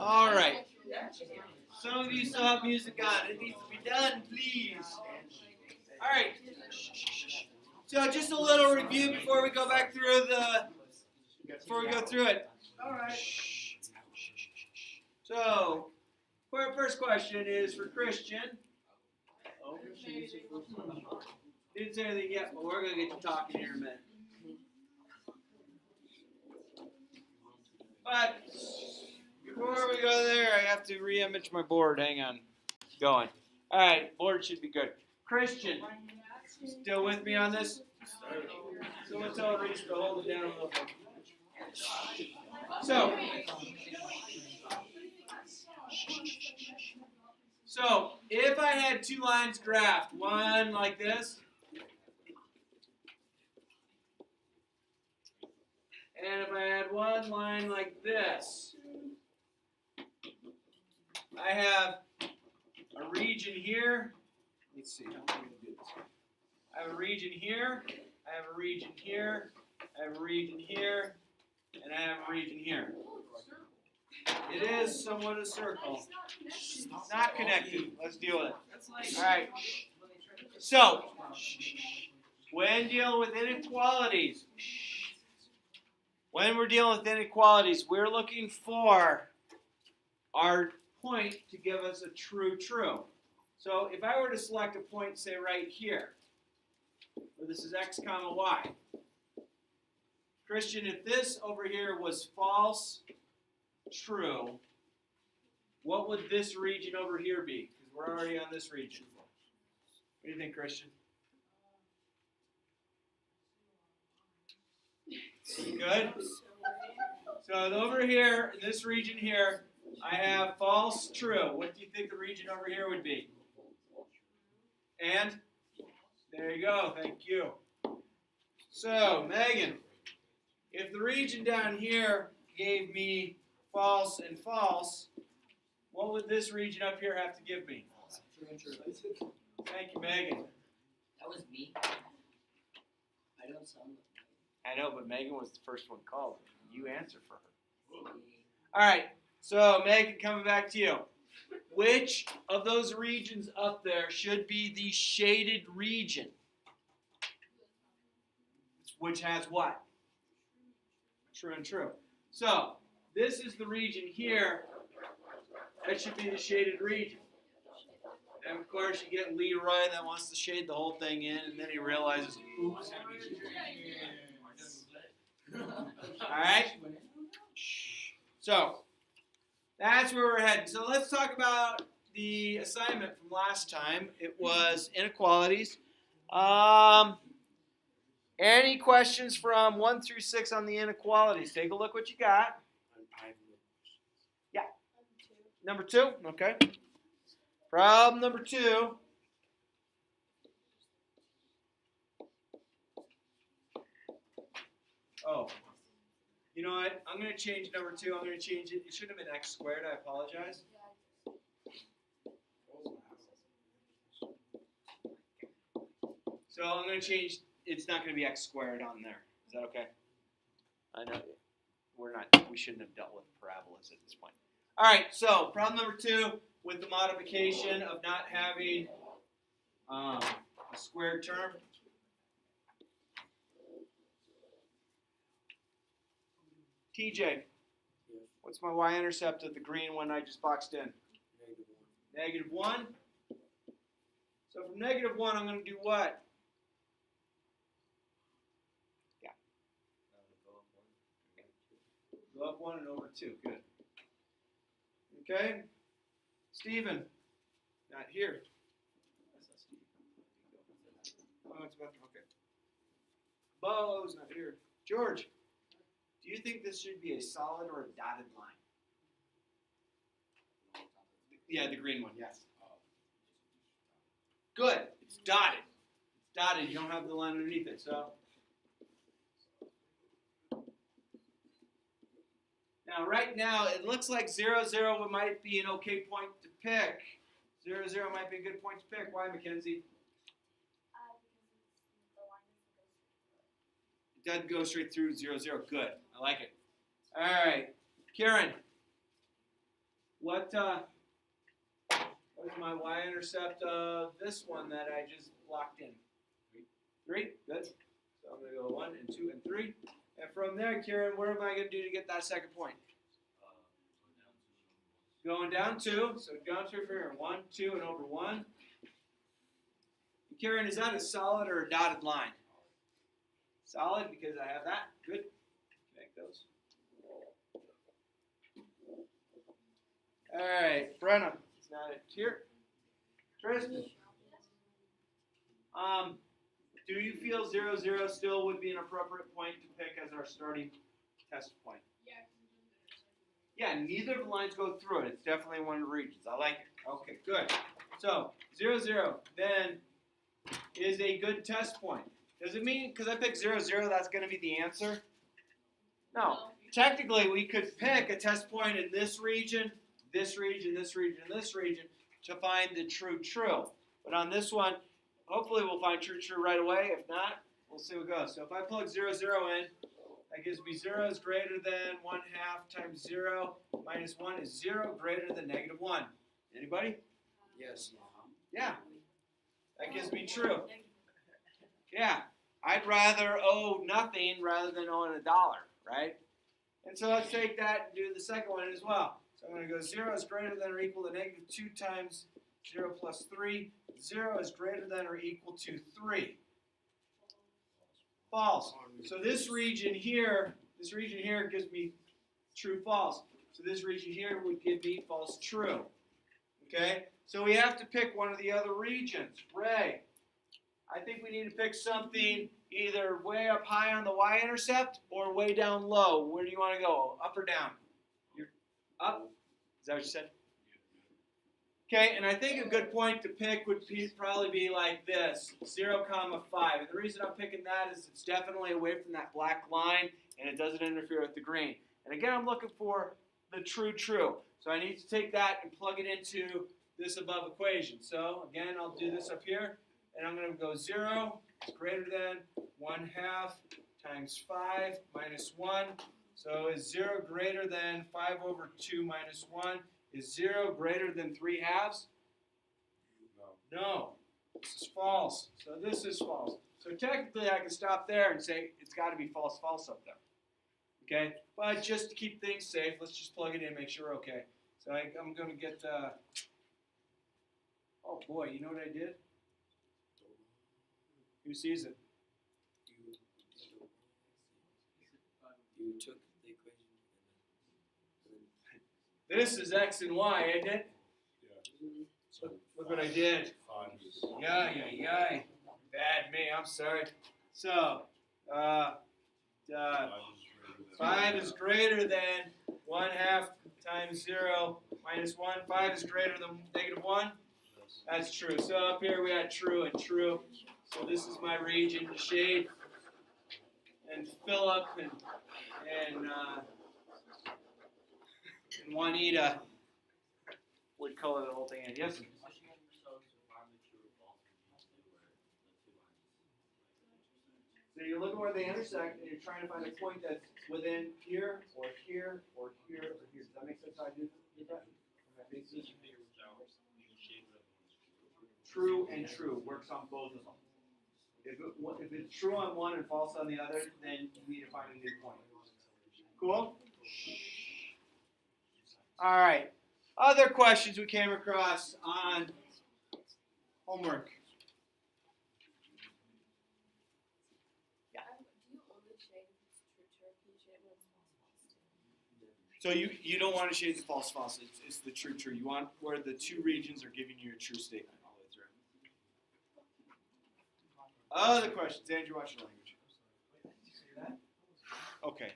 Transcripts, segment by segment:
All right. Some of you still have music on. It needs to be done, please. All right. So just a little review before we go back through it. All right. So, our first question is for Christian. Didn't say anything yet, but we're going to get to talking here in a minute. But before we go there, I have to re-image my board. Hang on. Going. All right, board should be good. Christian, still with me on this? So let's tell Reese to hold it down a little bit. So if I had two lines graphed, one like this, and if I had one line like this, I have a region here. Let's see how I'm going to do this. I have a region here, I have a region here, I have a region here, and I have a region here. It is somewhat a circle. Not connected. Let's deal with it. All right. So, when dealing with inequalities, we're looking for our point to give us a true. So, if I were to select a point, say right here, where this is x comma y, Christian, if this over here was false, true, what would this region over here be? Because we're already on this region. What do you think, Christian? Good? So over here, in this region here, I have false, true. What do you think the region over here would be? And? There you go. Thank you. So, Megan, if the region down here gave me false and false, what would this region up here have to give me? Thank you, Megan. That was me. I don't sound like I know, but Megan was the first one called. You answer for her. All right, so Megan, coming back to you. Which of those regions up there should be the shaded region? Which has what? True and true. So, this is the region here. That should be the shaded region. And of course, you get Leroy that wants to shade the whole thing in, and then he realizes, oops. All right? So, that's where we're heading. So, let's talk about the assignment from last time. It was inequalities. Any questions from 1 through 6 on the inequalities? Take a look what you got. Yeah. Number 2? Okay. Problem number 2. Oh. You know what? I'm going to change number 2. I'm going to change it. It should have been x squared. I apologize. So I'm going to change. It's not going to be x squared on there. Is that okay? I know we shouldn't have dealt with parabolas at this point. All right, so problem number 2 with the modification of not having a squared term. TJ, what's my y-intercept of the green one I just boxed in? Negative 1. So from negative 1, I'm going to do what? Go up 1 and over 2. Good. Okay. Stephen. Not here. Oh, it's about okay. Bo's not here. George. Do you think this should be a solid or a dotted line? Yeah, the green one. Yes. Good. It's dotted. It's dotted. You don't have the line underneath it. So. Now, right now, it looks like 0, 0 might be an okay point to pick. 0, 0 might be a good point to pick. Why, Mackenzie? It doesn't go straight through 0, 0. Good. I like it. All right. Karen. What was my y-intercept of this one that I just blocked in? 3. Good. So I'm going to go 1 and 2 and 3. And from there, Kieran, what am I going to do to get that second point? Going down 2. So down 2 for here. 1, 2, and over 1. Kieran, is that a solid or a dotted line? Solid because I have that. Good. Connect those. All right, Brenna. It's not it here. Tristan. Do you feel 0, 0 still would be an appropriate point to pick as our starting test point? Yeah, neither of the lines go through it. It's definitely one of the regions. I like it. Okay, good. So 0, 0 then is a good test point. Does it mean because I picked 0, 0 that's going to be the answer? No. Technically, we could pick a test point in this region, this region, this region, and this region to find the true true. But on this one, hopefully we'll find true true right away. If not, we'll see what goes. So if I plug 0, 0 in, that gives me 0 is greater than 1/2 times 0 minus 1 is 0 greater than negative 1. Anybody? Yes. Yeah. That gives me true. Yeah. I'd rather owe nothing rather than owing $1, right? And so let's take that and do the second one as well. So I'm going to go 0 is greater than or equal to negative 2 times 0 plus 3. 0 is greater than or equal to 3. False. So this region here gives me true false. So this region here would give me false true. Okay? So we have to pick one of the other regions. Ray, I think we need to pick something either way up high on the y-intercept or way down low. Where do you want to go? Up or down? You're up? Is that what you said? Okay, and I think a good point to pick would probably be like this, 0, 5. And the reason I'm picking that is it's definitely away from that black line, and it doesn't interfere with the green. And again, I'm looking for the true true. So I need to take that and plug it into this above equation. So again, I'll do this up here, and I'm going to go 0 is greater than 1/2 times 5 minus 1. So is 0 greater than 5 over 2 minus 1? Is 0 greater than 3/2? No. This is false. So this is false. So technically I can stop there and say it's got to be false, false up there. Okay? But just to keep things safe, let's just plug it in and make sure we're okay. So I'm going to get, oh boy, you know what I did? Who sees it? You took the equation. This is x and y, isn't it? Yeah. Look what I did. 5 is Yeah. Bad me, I'm sorry. So, 5 is greater than 1/2 times 0 minus 1. 5 is greater than negative 1. That's true. So up here we had true and true. So this is my region to shade. And Philip and Juanita would color the whole thing in. Yes? So you're looking where they intersect and you're trying to find a point that's within here or here or here or here. Does that make sense how I do that? True and true works on both of them. If it's true on one and false on the other, then you need to find a new point. Cool? All right. Other questions we came across on homework. Yeah. So you don't want to shade the false false. It's the true true. You want where the two regions are giving you a true statement all the way through. Other questions? Andrew, watch your language. Okay.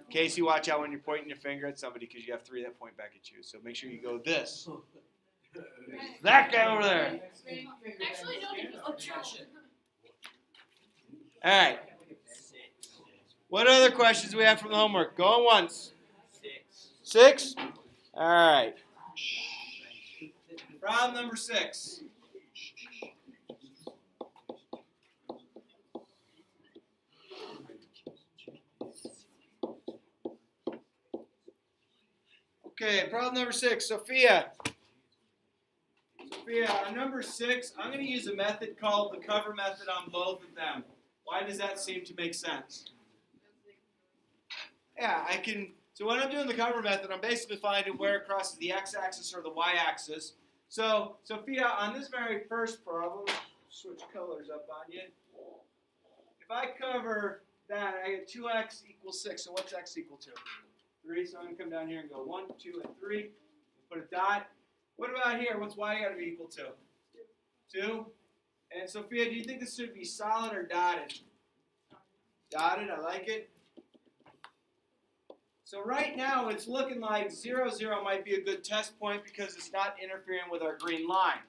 Casey, watch out when you're pointing your finger at somebody because you have three that point back at you. So make sure you go this. That guy over there. Actually, no objection. All right. What other questions do we have from the homework? Going once. 6? All right. Problem number 6. Okay, problem number 6, Sophia. Sophia, on number 6, I'm going to use a method called the cover method on both of them. Why does that seem to make sense? Yeah, I can. So when I'm doing the cover method, I'm basically finding where it crosses the x-axis or the y-axis. So, Sophia, on this very first problem, switch colors up on you. If I cover that, I get 2x equals 6. So what's x equal to? 3. So I'm going to come down here and go 1, 2, and 3. Put a dot. What about here? What's y got to be equal to? 2. And Sophia, do you think this should be solid or dotted? Dotted, I like it. So right now it's looking like 0, 0 might be a good test point because it's not interfering with our green line.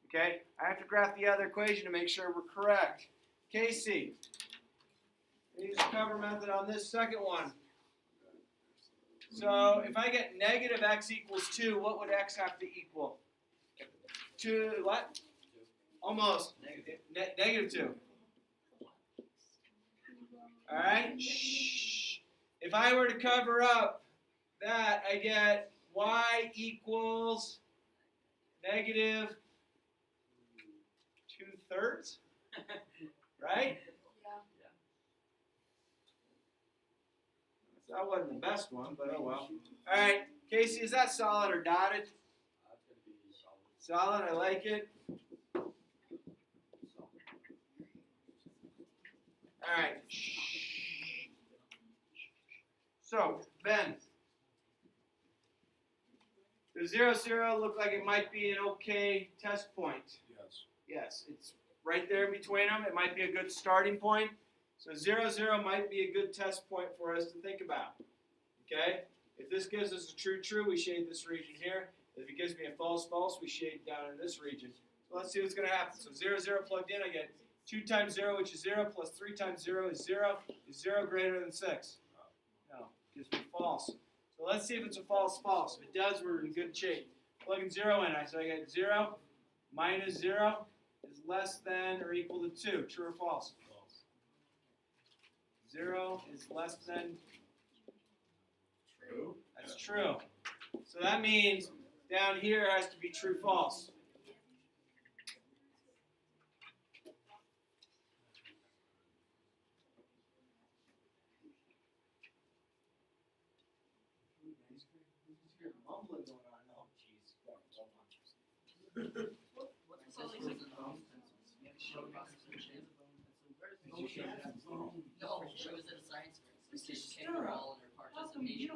Okay? I have to graph the other equation to make sure we're correct. Casey, use the cover method on this second one. So if I get negative x equals 2, what would x have to equal? 2 what? Almost. Negative 2. All right? If I were to cover up that, I get y equals negative 2/3. Right? That wasn't the best one, but oh well. All right, Casey, is that solid or dotted? Solid, I like it. All right. So, Ben, does 0, 0 look like it might be an okay test point? Yes. Yes, it's right there in between them. It might be a good starting point. So 0, 0 might be a good test point for us to think about. Okay? If this gives us a true, true, we shade this region here. If it gives me a false, false, we shade down in this region. So let's see what's going to happen. So 0, 0 plugged in, I get 2 times 0, which is 0, plus 3 times 0 is 0. Is 0 greater than 6? No, gives me false. So let's see if it's a false, false. If it does, we're in good shape. Plugging 0 in, so I get 0 minus 0 is less than or equal to 2. True or false? 0 is less than. True. That's true. So that means down here has to be true, false. Mumbling going on. Oh, jeez. No, she was at a science fair. So she came her all in her participation.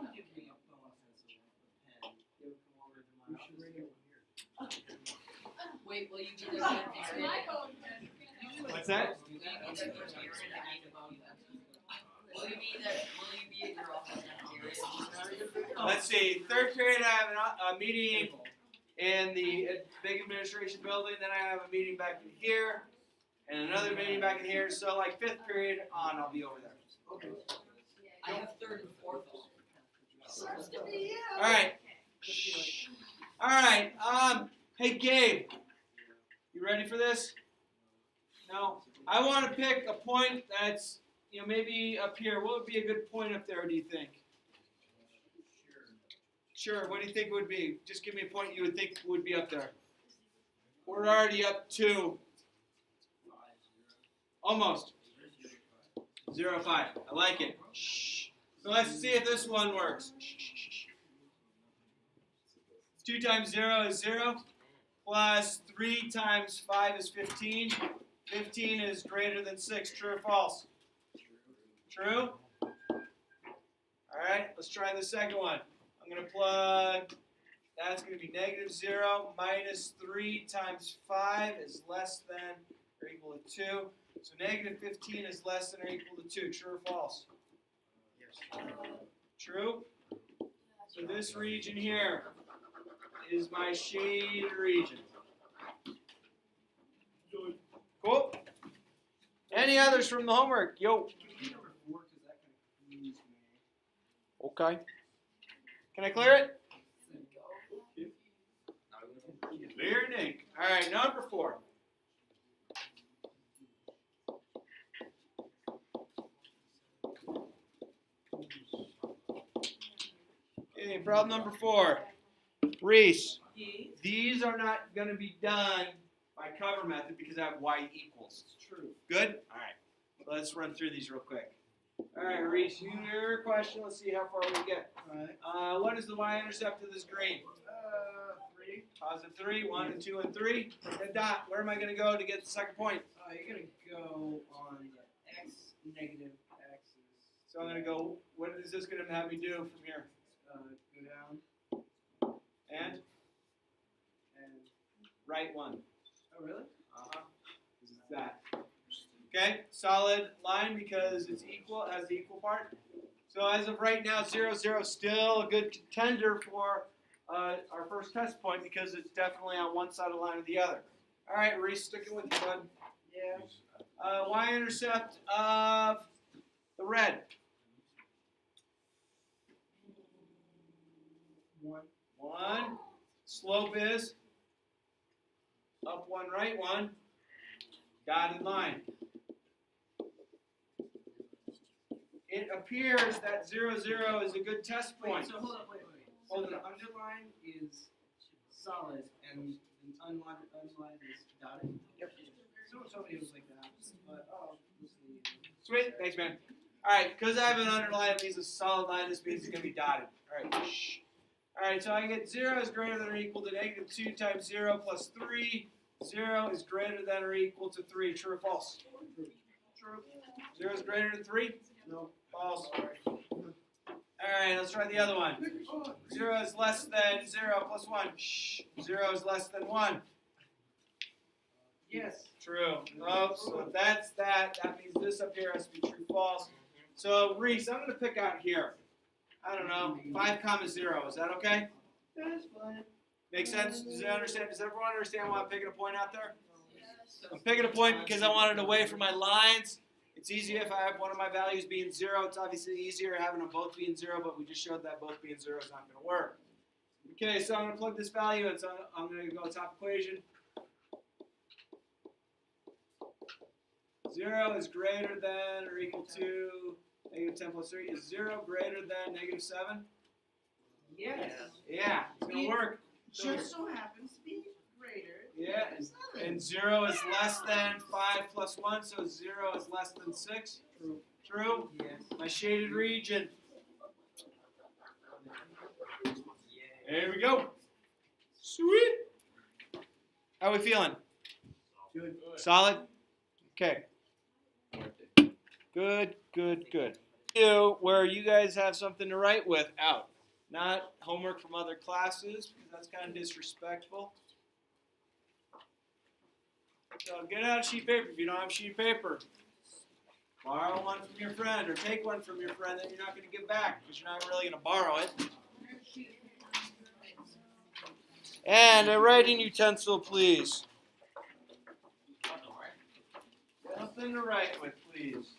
Wait, will you be there at the What's that? Will you be there at your office cafeteria? Let's see. Third period, I have a meeting in the big administration building. Then I have a meeting back in here, and another meeting back in here. So, like fifth period on, I'll be over there. Okay. I have third and fourth. All right. All right. Hey, Gabe. You ready for this? No. I want to pick a point that's, maybe up here. What would be a good point up there, do you think? Sure. What do you think it would be? Just give me a point you would think would be up there. We're already up to almost 0, 5. I like it. So let's see if this one works. 2 times 0 is 0. Plus 3 times 5 is 15. 15 is greater than 6. True or false? True? All right, let's try the second one. I'm going to plug, that's going to be negative 0 minus 3 times 5 is less than or equal to 2. So negative 15 is less than or equal to 2. True or false? True? So this region here is my shaded region. Cool? Any others from the homework? Yo. Okay. Can I clear it? Clear and ink. All right, number 4. Okay, problem number 4. Reese, these are not going to be done by cover method because I have y equals. True. Good? All right. So let's run through these real quick. All right, Reese, your question. Let's see how far we get. Alright. What is the y-intercept of this green? 3. Positive 3, 1 and 2 and 3. And dot, where am I going to go to get the second point? You're gonna go on the x negative axis. So I'm going to go, what is this going to have me do from here? Go down And and right 1. oh really? This is that. Okay, solid line because it's equal, has the equal part. So as of right now, 0, 0 still a good contender for our first test point because it's definitely on one side of the line or the other. All right, Reese, sticking with you, bud. Yeah. Y-intercept of the red. 1. 1. Slope is up 1, right 1. Dotted line. It appears that 0, 0 is a good test point. Wait, so hold up, wait. So Hold the up. underline is solid and the underline is dotted? Yep. Someone told me it was like that, but we'll see. Sweet, thanks, man. All right, because I have an underline, it means a solid line. This means it's going to be dotted. All right, shh. All right, so I get 0 is greater than or equal to negative 2 times 0 plus 3. 0 is greater than or equal to 3. True or false? True. 0 is greater than 3? No. False. All right, let's try the other one. 0 is less than 0 plus 1. Shh. 0 is less than 1. Yes. True. Oh, so that's that. That means this up here has to be true, false. So, Reese, I'm going to pick out here. I don't know, 5 comma 0. Is that okay? That's fine. Make sense? Does everyone understand why I'm picking a point out there? I'm picking a point because I want it away from my lines. It's easy if I have one of my values being 0. It's obviously easier having them both being 0, but we just showed that both being 0 is not going to work. Okay, so I'm going to plug this value in. So I'm going to go top equation. 0 is greater than or equal to negative 10 plus 3. Is 0 greater than negative 7? Yes. Yeah, it's going to work. Just so happens to be greater. Yeah, and 0 is less than 5 plus 1, so 0 is less than 6. True. True? Yes. My shaded region. There we go. Sweet. How are we feeling? Good. Solid? Okay. Good, good, good. Where you guys have something to write with out. Not homework from other classes, because that's kind of disrespectful. So get out a sheet of paper if you don't have a sheet of paper. Borrow one from your friend, or take one from your friend that you're not going to give back, because you're not really going to borrow it. And a writing utensil, please. Something to write with, please.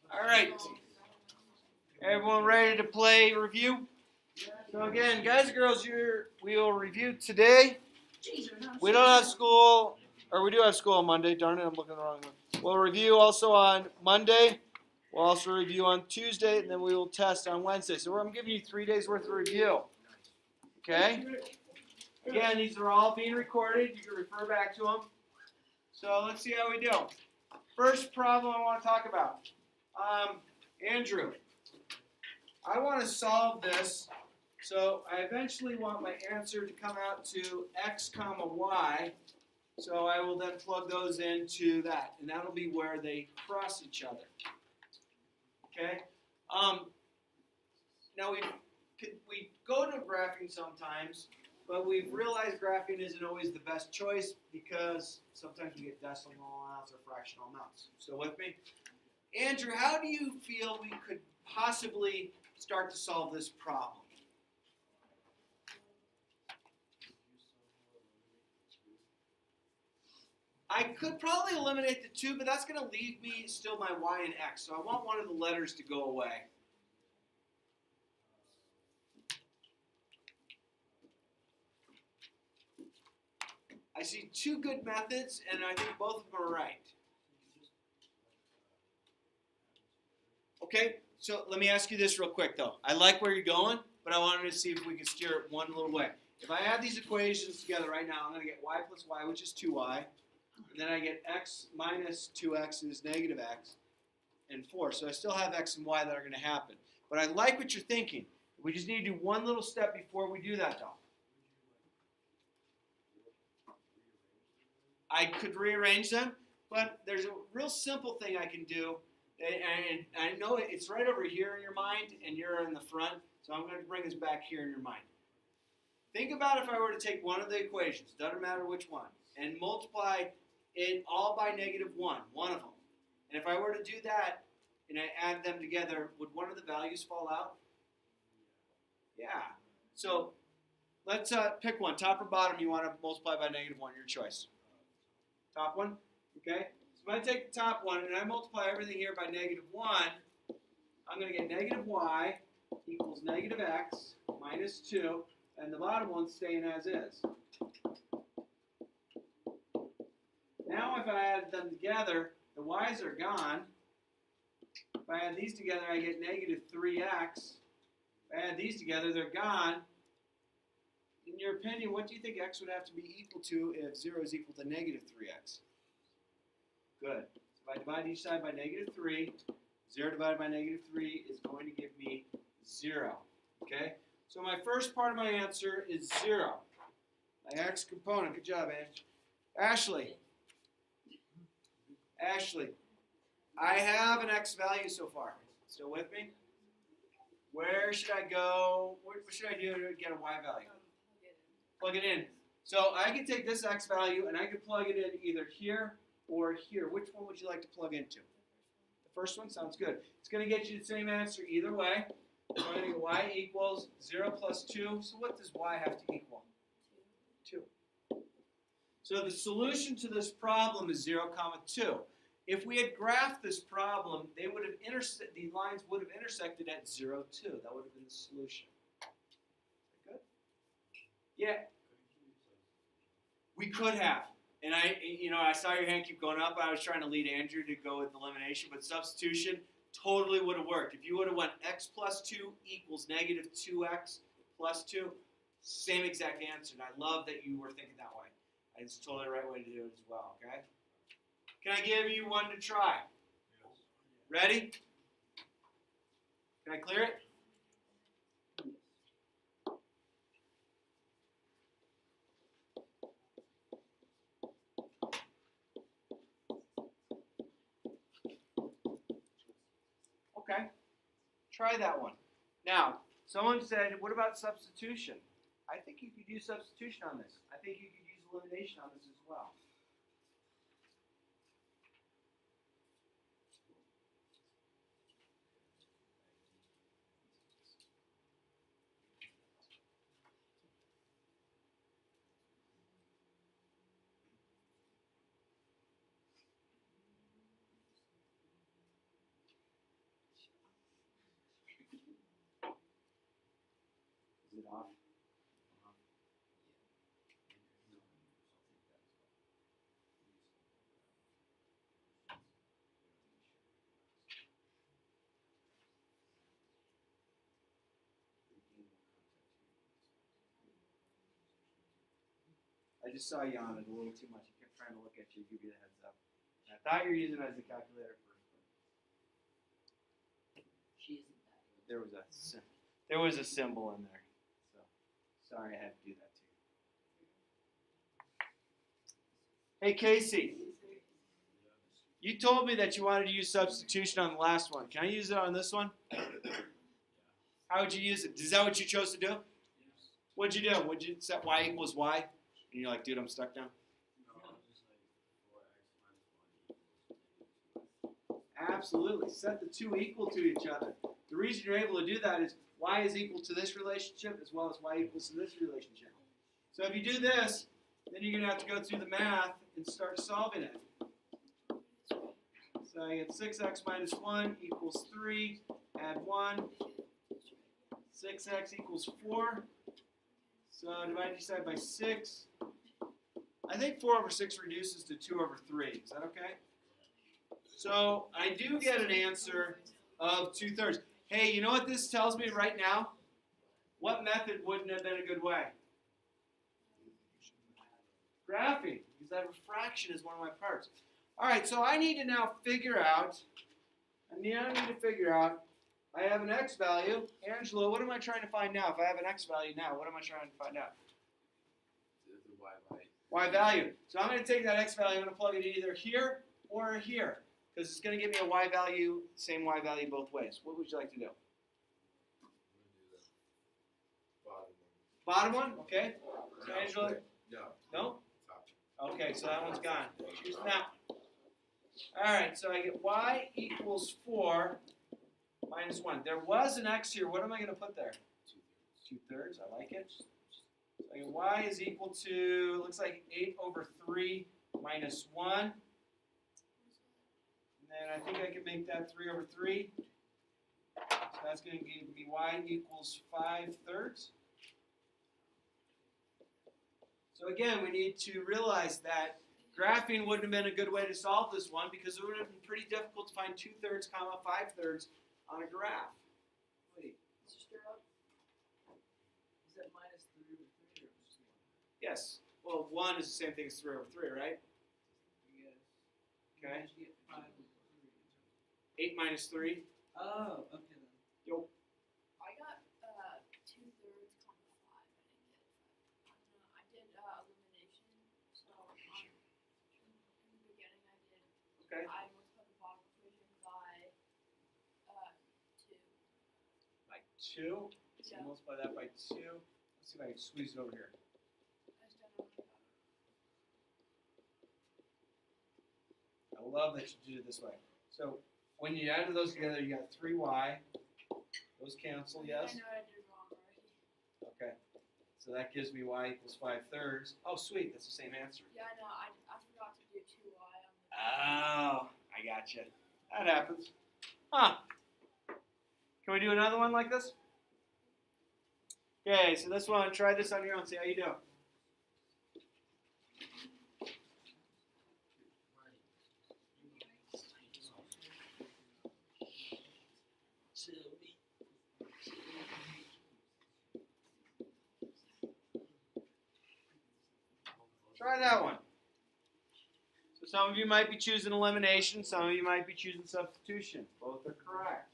All right. Everyone ready to play review? So again, guys and girls, we will review today. We don't have school, or we do have school on Monday. Darn it, I'm looking the wrong one. We'll review also on Monday. We'll also review on Tuesday, and then we will test on Wednesday. So I'm giving you 3 days worth of review. Okay? Again, these are all being recorded. You can refer back to them. So let's see how we do. First problem I want to talk about. Andrew, I want to solve this. So I eventually want my answer to come out to x comma y. So I will then plug those into that. And that'll be where they cross each other. Okay? Now we go to graphing sometimes, but we've realized graphing isn't always the best choice because sometimes we get decimal amounts or fractional amounts. Still with me? Andrew, how do you feel we could possibly start to solve this problem? could probably eliminate the 2, but that's going to leave me still my y and x. So I want one of the letters to go away. I see 2 good methods, and I think both of them are right. Okay, so let me ask you this real quick, though. I like where you're going, but I wanted to see if we could steer it one little way. If I add these equations together right now, I'm going to get y plus y, which is 2y. And then I get x minus 2x is negative x, and 4. So I still have x and y that are going to happen. But I like what you're thinking. We just need to do one little step before we do that, though. I could rearrange them, but there's a real simple thing I can do. And I know it's right over here in your mind, and you're in the front. So I'm going to bring this back here in your mind. Think about if I were to take one of the equations, doesn't matter which one, and multiply it all by negative 1 of them. And if I were to do that, and I add them together, would one of the values fall out? Yeah. So let's pick one. Top or bottom, you want to multiply by negative 1, your choice. Top one? Okay. So if I take the top one and I multiply everything here by negative 1, I'm going to get negative y equals negative x minus 2, and the bottom one's staying as is. Now if I add them together, the y's are gone. If I add these together, I get negative 3x. If I add these together, they're gone. In your opinion, what do you think x would have to be equal to if 0 is equal to negative 3x? Good. So if I divide each side by negative 3, 0 divided by negative 3 is going to give me 0. Okay? So my first part of my answer is 0. My x component. Good job, Ange. Ashley, I have an x value so far. Still with me? Where should I go? What should I do to get a y value? Plug it in. So I can take this x value and I can plug it in either here or here. Which one would you like to plug into? The first one? Sounds good. It's going to get you the same answer either way. So I'm going to get y equals 0 plus 2. So what does y have to equal? 2. So the solution to this problem is 0, 2. If we had graphed this problem, they would have the lines would have intersected at 0, 2. That would have been the solution. Good? Yeah. We could have. And I saw your hand keep going up. I was trying to lead Andrew to go with elimination, but substitution totally would have worked. If you would have went x plus 2 equals negative 2x plus 2, same exact answer. And I love that you were thinking that way. It's totally the right way to do it as well, okay? Can I give you one to try? Ready? Can I clear it? Okay. Try that one. Now, someone said, what about substitution? I think you could use substitution on this. I think you could use elimination on this as well. Is it off? I just saw you on it a little too much. I kept trying to look at you, give you the heads up. And I thought you were using it as a calculator first, but She isn't that. there was a symbol in there. So sorry I had to do that to you. Hey Casey, you told me that you wanted to use substitution on the last one. Can I use it on this one? How would you use it? Is that what you chose to do? What'd you do? Would you set y equals y? And you're like, dude, I'm stuck now. Absolutely. Set the two equal to each other. The reason you're able to do that is y is equal to this relationship as well as y equals to this relationship. So if you do this, then you're going to have to go through the math and start solving it. So I get 6x minus 1 equals 3, add 1, 6x equals 4. So divide each side by 6. I think 4 over 6 reduces to 2 over 3. Is that okay? So I do get an answer of 2/3. Hey, you know what this tells me right now? What method wouldn't have been a good way? Graphing, because that fraction is one of my parts. All right, so I need to now figure out, I have an x value. Angela, what am I trying to find now? If I have an x value now, what am I trying to find out? The y value. Y value. So I'm going to take that x value, I'm going to plug it in either here or here, because it's going to give me a y value, same y value both ways. What would you like to do? Bottom one? Okay. So Angela? No? Okay, so that one's gone. Choose that one. All right, so I get y equals 4 minus 1. There was an x here. What am I going to put there? 2/3. I like it. So I get y is equal to, looks like 8 over 3 minus 1. And then I think I can make that 3 over 3. So that's going to give me y equals 5/3. So again, we need to realize that graphing wouldn't have been a good way to solve this one because it would have been pretty difficult to find 2/3, 5/3 on a graph. Wait, is that minus 3 over 3 or just 1? Yes. Well, 1 is the same thing as 3 over 3, right? Yes. Okay. You actually get 5 over 3. 8 minus 3. Oh, okay then. Yo. I got 2/3, 5. I didn't get I did elimination. So in the beginning Okay. I multiplied the bottom equation by 2. By 2. So Yeah. multiply that by 2. Let's see if I can squeeze it over here. I just don't know what I love that you did it this way. So when you add those together, you got 3y. Those cancel, yes? I know I did wrong already. Okay. So that gives me y equals 5/3. Oh, sweet. That's the same answer. Yeah, I know. I forgot to do 2y on the Oh, I gotcha. That happens. Huh. Can we do another one like this? Okay, so this one, try this on your own. See how you do. Try that one. So some of you might be choosing elimination, some of you might be choosing substitution. Both are correct.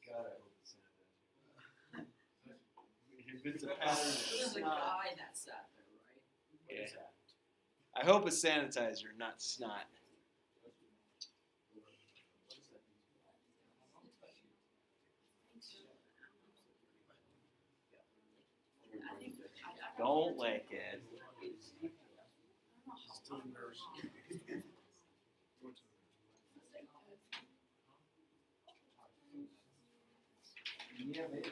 God, I hope it's sanitized. If it's a pattern, There's a guy that sat there, right? What is that? I hope it's sanitizer, not snot. Don't lick it. Yeah, maybe.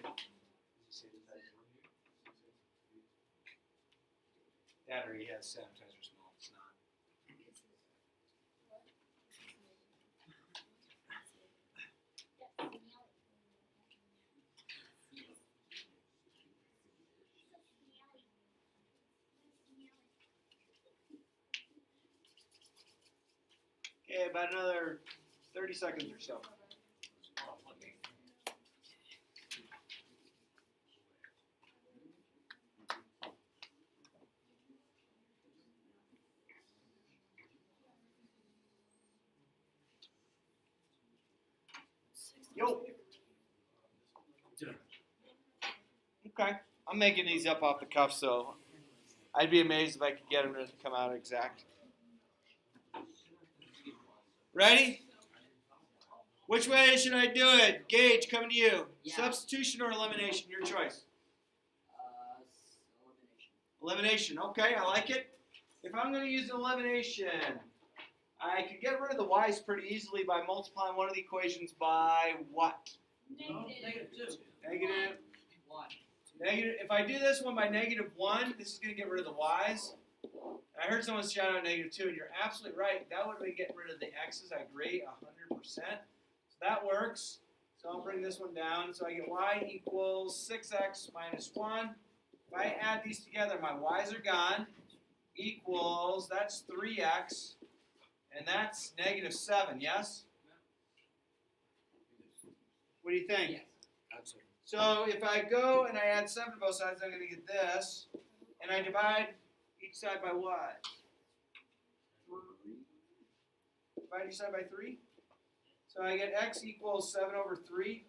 That or he has sanitizer small. It's not. Okay, about another 30 seconds or so. Yo. Okay. I'm making these up off the cuff, so I'd be amazed if I could get them to come out exact. Ready? Which way should I do it? Gage, coming to you. Yeah. Substitution or elimination? Your choice. Elimination. Elimination. Okay, I like it. If I'm going to use elimination, I could get rid of the y's pretty easily by multiplying one of the equations by what? Negative. Negative. 1. Negative. If I do this one by -1, this is going to get rid of the y's. And I heard someone shout out -2, and you're absolutely right. That would be getting rid of the x's. I agree 100%. So that works. So I'll bring this one down. So I get y equals 6x minus 1. If I add these together, my y's are gone. Equals, that's 3x. And that's -7, yes? What do you think? Yes. Absolutely. So if I go and I add 7 to both sides, I'm going to get this. And I divide each side by what? 3. Divide each side by 3. So I get x equals 7 over 3.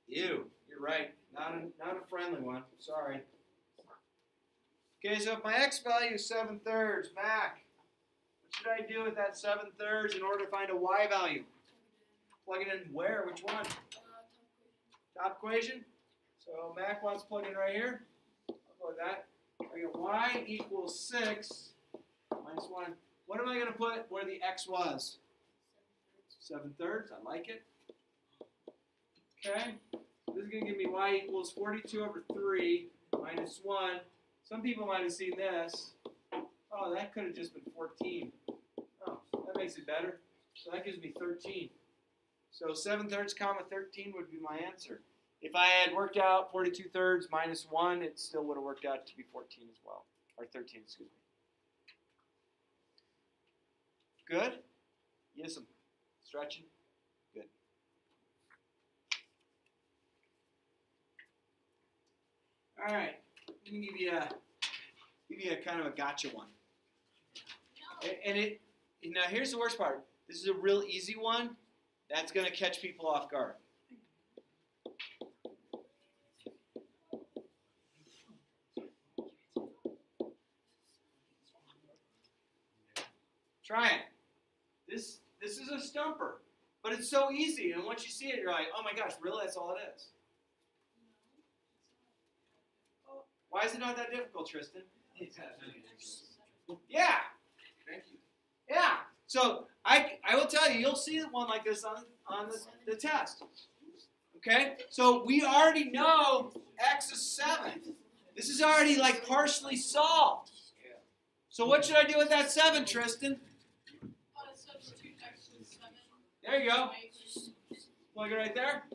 Ew, you're right. Not a friendly one. Sorry. Okay, so if my x value is 7/3, Mac, what should I do with that 7/3 in order to find a y value? Plug it in where? Which one? Top equation. So Mac wants to plug in right here. I'll go with that. I get y equals 6 minus 1. What am I going to put where the x was? 7/3. I like it. Okay. This is going to give me y equals 42 over 3 minus 1. Some people might have seen this. Oh, that could have just been 14. Oh, that makes it better. So that gives me 13. So 7/3 comma 13 would be my answer. If I had worked out 42/3 minus 1, it still would have worked out to be 14 as well. Or 13, excuse me. Good? Yes, I'm stretching. Good. All right. Let me give you a kind of a gotcha one. And now here's the worst part. This is a real easy one. That's going to catch people off guard. Try it. This is a stumper, but it's so easy. And once you see it, you're like, oh my gosh, really? That's all it is. Why is it not that difficult, Tristan? Yeah. Thank you. Yeah. So I will tell you, you'll see one like this on the test. Okay? So we already know x is 7. This is already like partially solved. So what should I do with that 7, Tristan? Substitute x with 7. There you go. Plug it right there.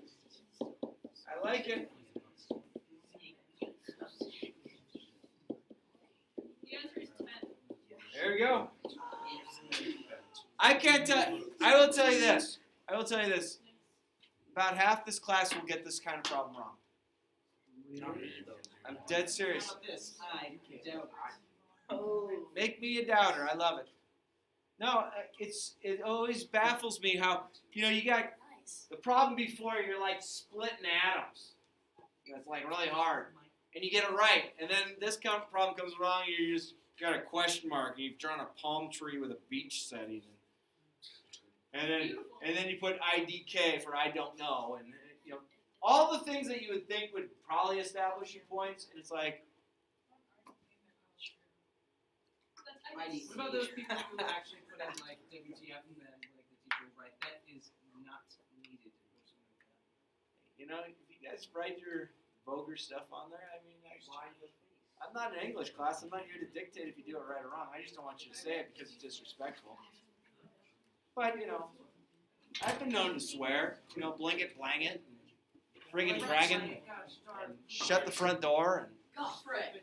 I like it. The answer is 10. There we go. I can't tell. I will tell you this. About half this class will get this kind of problem wrong. I'm dead serious. How about this? I don't. Make me a doubter. I love it. No, it always baffles me how you got the problem before you're like splitting atoms. It's like really hard, and you get it right, and then this kind of problem comes along, and you just got a question mark, and you've drawn a palm tree with a beach setting, and then you put IDK for I don't know, and all the things that you would think would probably establish your points, and it's like. What about those people who actually put in like WTF and then like the teacher will write that is not needed or something like that? If you guys write your vulgar stuff on there, I mean, I'm not in an English class. I'm not here to dictate if you do it right or wrong. I just don't want you to say it because it's disrespectful. But, I've been known to swear. Bling it, blang it, friggin' dragon, and shut the front door. And God, Fred.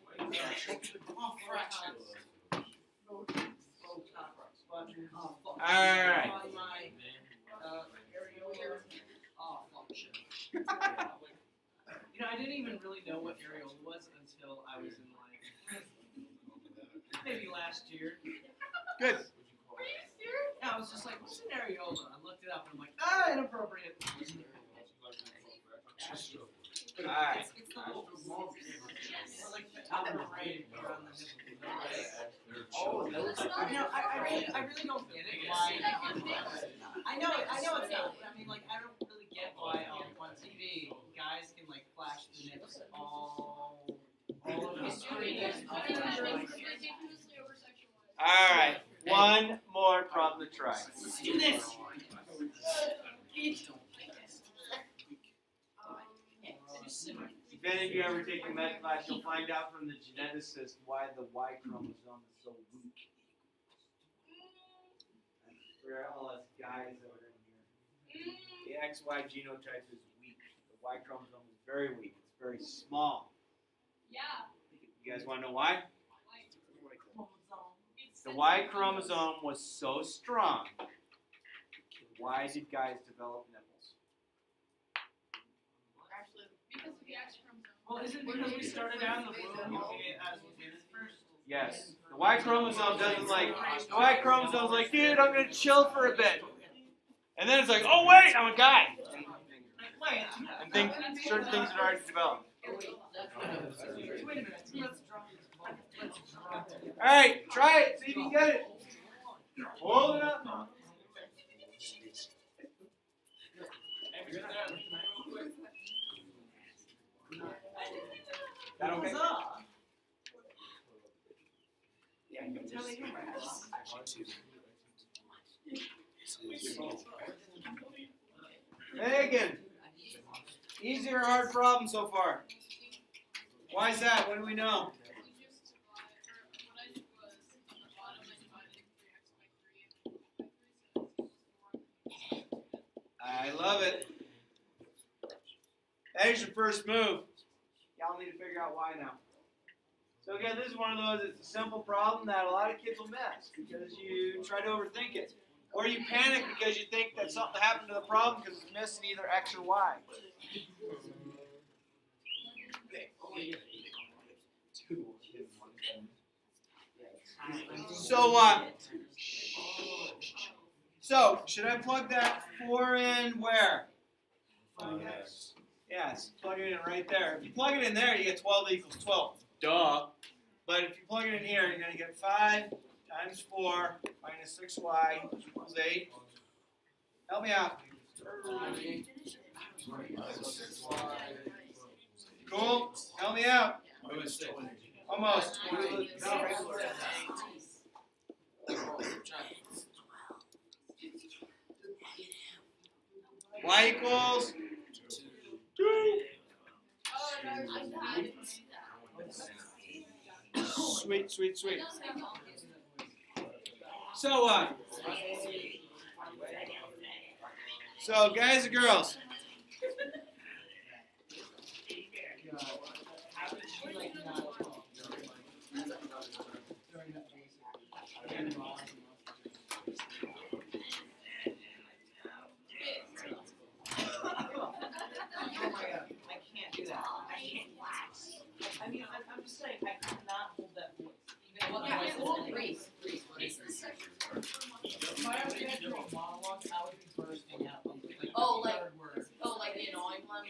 Alright. On my area here, function. I didn't even really know what areola was until I was in like maybe last year. Good. Are you serious? Yeah, I was just like, what's an areola? I looked it up and I'm like, inappropriate. I really don't get it why. I know it's not. But I mean, like, I don't really get why on TV guys can like flash the nips all over the screen. All right, one more problem to try. Let's do this. If any of you ever take a med class, you'll find out from the geneticist why the Y chromosome is so weak. For all us guys that are in here, the XY genotype is weak. The Y chromosome is very weak. It's very small. Yeah. You guys want to know why? The Y chromosome was so strong. Why did guys develop nipples? Because of the X chromosome. Well, is it because we started out in the womb as women first? Yes. The Y chromosome doesn't like. The Y chromosome's like, dude, I'm gonna chill for a bit. And then it's like, oh wait, I'm a guy. And think certain things are already developed. All right, try it. See if you can get it. Hold it up. That okay? Yeah, you can just. Megan, easy or hard problem so far? Why is that? What do we know? I love it. That is your first move. Y'all need to figure out why now. So again, this is one of those, it's a simple problem that a lot of kids will miss because you try to overthink it. Or you panic because you think that something happened to the problem because it's missing either X or Y. So should I plug that 4 in where? Yes, plug it in right there. If you plug it in there, you get 12 equals 12. Duh. But if you plug it in here, you're going to get 5 times 4 minus 6y equals 8. Help me out. Cool. Help me out. Almost. Y equals 2. Sweet, sweet, sweet. So guys and girls. I mean, I'm just saying, I cannot hold that voice. If I ever get into a monologue, I would be bursting out. Like the annoying one,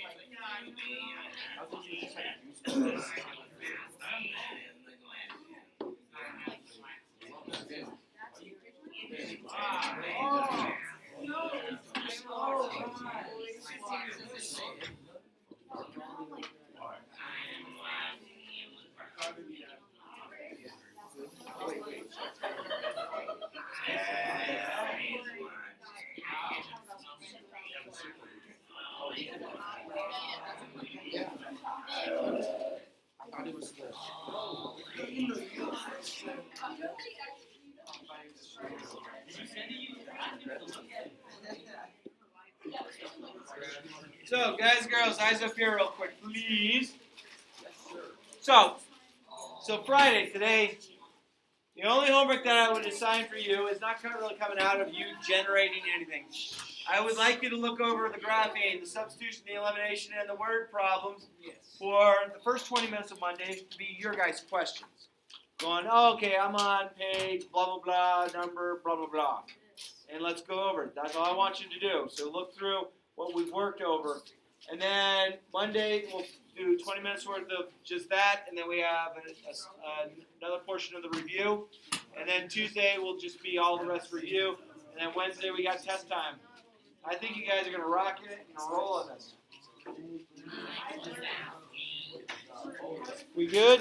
So, guys and girls, eyes up here real quick, please. So Friday, today, the only homework that I would assign for you is not really coming out of you generating anything. I would like you to look over the graphing, the substitution, the elimination, and the word problems for the first 20 minutes of Monday to be your guys' questions. Going, oh, okay, I'm on page blah, blah, blah, number blah, blah, blah. And let's go over it. That's all I want you to do. So look through what we've worked over. And then Monday, we'll do 20 minutes worth of just that. And then we have another portion of the review. And then Tuesday will just be all the rest review. And then Wednesday we got test time. I think you guys are gonna rock it and roll on this. We good?